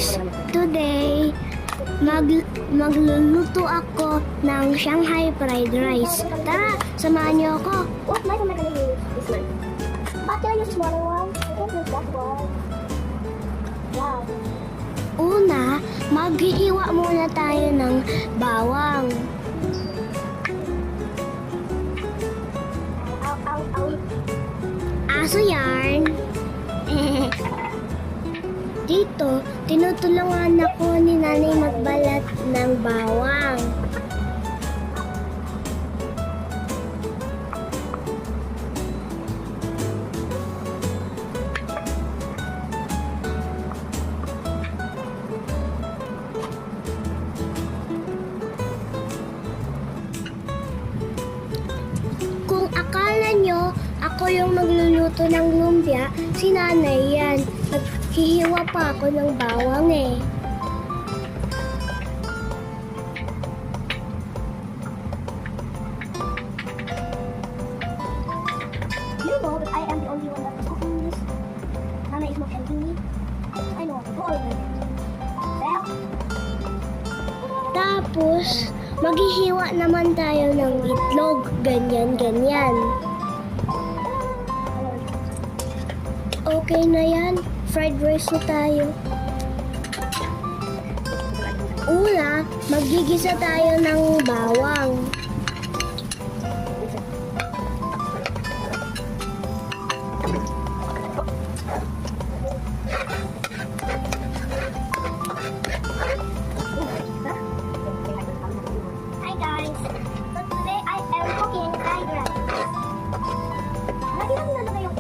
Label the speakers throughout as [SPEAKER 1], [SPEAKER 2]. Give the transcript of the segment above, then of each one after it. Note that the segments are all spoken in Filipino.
[SPEAKER 1] guys! Today, magluluto ako ng Shanghai fried rice. Tara, samahan niyo ako.
[SPEAKER 2] What knife am I gonna use this one? But can I use smaller one? I can't use that one. Wow.
[SPEAKER 1] Una, maghihiwa muna tayo ng bawang.
[SPEAKER 2] Ow.
[SPEAKER 1] Aso yarn. Dito, tinutulungan ako ni nanay magbalat ng bawang. Kung akala nyo, ako yung magluluto ng lumpia, si nanay yan. Naghihiwa pa ako ng bawang eh.
[SPEAKER 2] You know that I am the only one that is cooking this. Nana is not helping me. I know. Go already. Well.
[SPEAKER 1] Tapos, maghihiwa naman tayo ng itlog. Ganyan. Okay na yan. Fried rice na tayo. Una, magigisa tayo ng bawang.
[SPEAKER 2] Hi guys. So today I am cooking fried rice. Lagyan na yung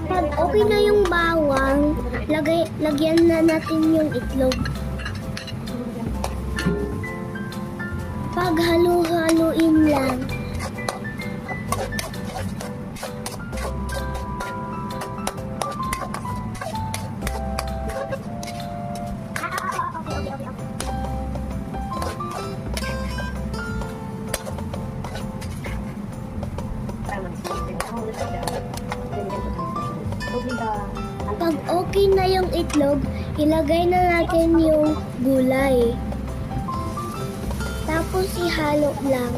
[SPEAKER 1] Pag okay na yung bawang, lagyan na natin yung itlog. Pag halu-haluin lang.
[SPEAKER 2] Okay.
[SPEAKER 1] Pag okay na yung itlog, ilagay na natin yung gulay. Tapos ihalo lang.